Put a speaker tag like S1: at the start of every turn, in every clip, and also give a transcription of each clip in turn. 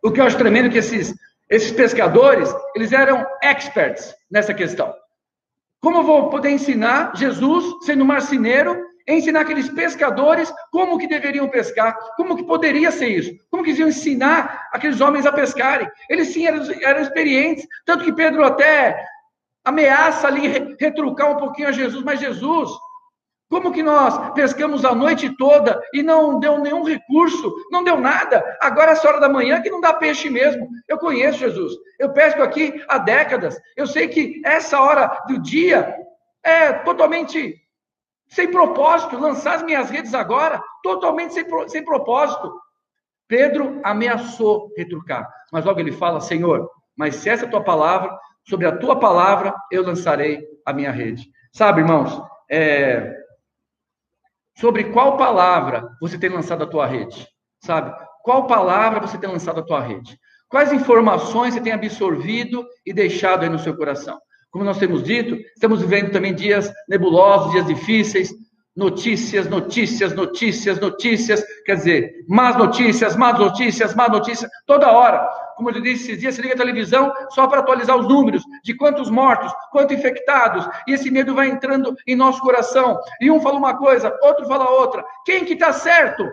S1: O que eu acho tremendo é que esses pescadores, eles eram experts nessa questão. Como eu vou poder ensinar Jesus, sendo marceneiro, ensinar aqueles pescadores como que deveriam pescar? Como que poderia ser isso? Como que eles iam ensinar aqueles homens a pescarem? Eles sim eram experientes, tanto que Pedro até ameaça ali retrucar um pouquinho a Jesus, mas Jesus, como que nós pescamos a noite toda e não deu nenhum recurso, não deu nada? Agora, essa hora da manhã, que não dá peixe mesmo. Eu conheço Jesus. Eu pesco aqui há décadas. Eu sei que essa hora do dia é totalmente sem propósito. Lançar as minhas redes agora, totalmente sem propósito. Pedro ameaçou retrucar. Mas logo ele fala, Senhor, mas se essa é a tua palavra, sobre a tua palavra, eu lançarei a minha rede. Sabe, irmãos, sobre qual palavra você tem lançado a tua rede, sabe? Qual palavra você tem lançado a tua rede? Quais informações você tem absorvido e deixado aí no seu coração? Como nós temos dito, estamos vivendo também dias nebulosos, dias difíceis, notícias, quer dizer, más notícias, toda hora. Como eu disse esses dias, você liga a televisão só para atualizar os números de quantos mortos, quantos infectados, e esse medo vai entrando em nosso coração. E um fala uma coisa, outro fala outra. Quem que está certo?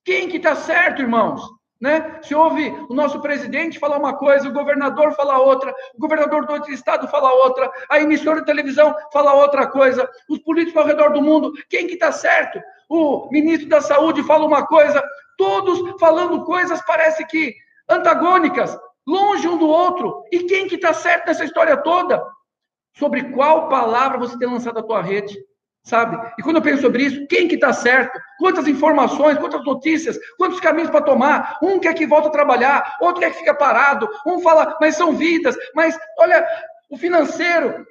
S1: Quem que está certo, irmãos? Né? Se ouve o nosso presidente falar uma coisa, o governador fala outra, o governador do outro estado fala outra, a emissora de televisão fala outra coisa, os políticos ao redor do mundo, quem que está certo? O ministro da saúde fala uma coisa, todos falando coisas parece que antagônicas, longe um do outro. E quem que está certo nessa história toda? Sobre qual palavra você tem lançado a tua rede? Sabe? E quando eu penso sobre isso, quem que está certo? Quantas informações, quantas notícias, quantos caminhos para tomar? Um quer que volte a trabalhar, outro quer que fique parado, um fala, mas são vidas, mas olha, o financeiro.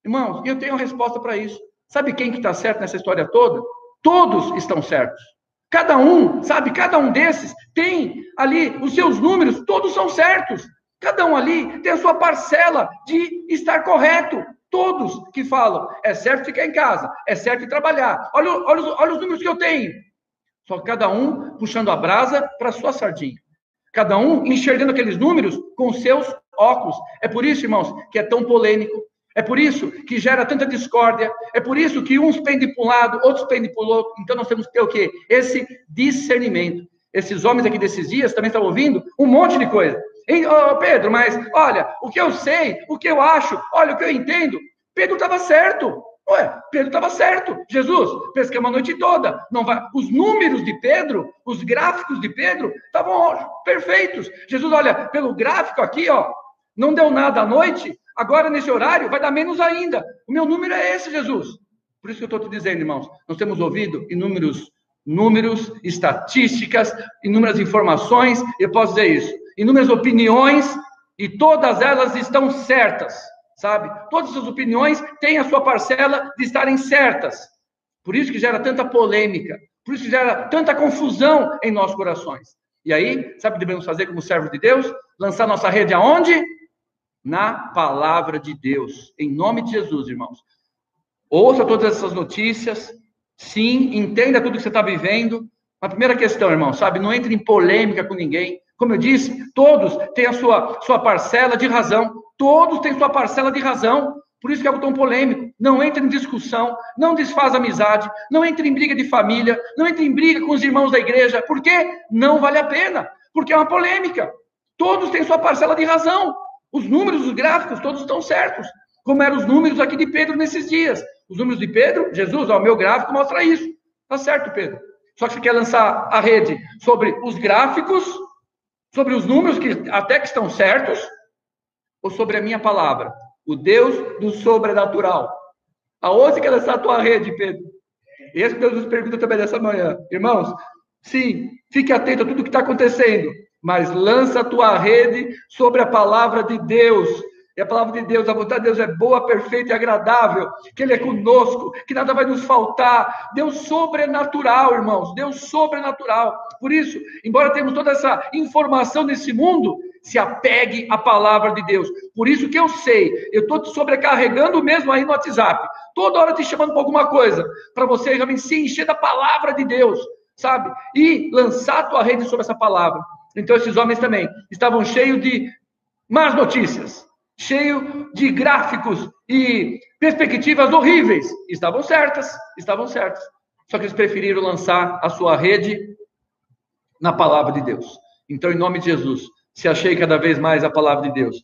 S1: Irmãos, eu tenho a resposta para isso. Sabe quem que está certo nessa história toda? Todos estão certos. Cada um, sabe, cada um desses tem ali os seus números, todos são certos. Cada um ali tem a sua parcela de estar correto. Todos que falam, é certo ficar em casa, é certo ir trabalhar. Olha os números que eu tenho. Só cada um puxando a brasa para a sua sardinha. Cada um enxergando aqueles números com os seus óculos. É por isso, irmãos, que é tão polêmico. É por isso que gera tanta discórdia. É por isso que uns pendem para um lado, outros pendem para o outro. Então nós temos que ter o quê? Esse discernimento. Esses homens aqui desses dias também estão ouvindo um monte de coisa. Pedro, mas olha, o que eu sei, o que eu acho, olha, o que eu entendo, Pedro estava certo. Pedro estava certo. Jesus, pescamos a noite toda. Não vai. Os números de Pedro, os gráficos de Pedro, estavam perfeitos. Jesus, olha, pelo gráfico aqui, ó, não deu nada à noite, agora nesse horário vai dar menos ainda. O meu número é esse, Jesus. Por isso que eu estou te dizendo, irmãos, nós temos ouvido inúmeros números, estatísticas, inúmeras informações, eu posso dizer isso, inúmeras opiniões, e todas elas estão certas, sabe? Todas as opiniões têm a sua parcela de estarem certas. Por isso que gera tanta polêmica, por isso que gera tanta confusão em nossos corações. E aí, sabe o que devemos fazer como servos de Deus? Lançar nossa rede aonde? Na palavra de Deus. Em nome de Jesus, irmãos. Ouça todas essas notícias, sim, entenda tudo que você está vivendo. A primeira questão, irmão, sabe? Não entre em polêmica com ninguém. Como eu disse, todos têm a sua parcela de razão. Todos têm sua parcela de razão. Por isso que é algo tão polêmico. Não entre em discussão, não desfaz amizade, não entre em briga de família, não entre em briga com os irmãos da igreja. Por quê? Não vale a pena. Porque é uma polêmica. Todos têm sua parcela de razão. Os números, os gráficos, todos estão certos. Como eram os números aqui de Pedro nesses dias. Os números de Pedro, Jesus, ó, o meu gráfico mostra isso. Tá certo, Pedro. Só que você quer lançar a rede sobre os gráficos, sobre os números que até que estão certos, ou sobre a minha palavra, o Deus do sobrenatural. Aonde você quer lançar a tua rede, Pedro? Esse que Deus nos pergunta também dessa manhã. Irmãos, sim, fique atento a tudo que está acontecendo, mas lança a tua rede sobre a palavra de Deus. E a palavra de Deus, a vontade de Deus é boa, perfeita e agradável, que Ele é conosco, que nada vai nos faltar. Deus sobrenatural, irmãos, Deus sobrenatural. Por isso, embora tenhamos toda essa informação nesse mundo, se apegue à palavra de Deus. Por isso que eu sei, eu estou te sobrecarregando mesmo aí no WhatsApp, toda hora te chamando para alguma coisa, para você realmente se encher da palavra de Deus, sabe? E lançar a tua rede sobre essa palavra. Então, esses homens também estavam cheios de más notícias, cheios de gráficos e perspectivas horríveis. Estavam certas. Só que eles preferiram lançar a sua rede na palavra de Deus. Então, em nome de Jesus, se achegue cada vez mais a palavra de Deus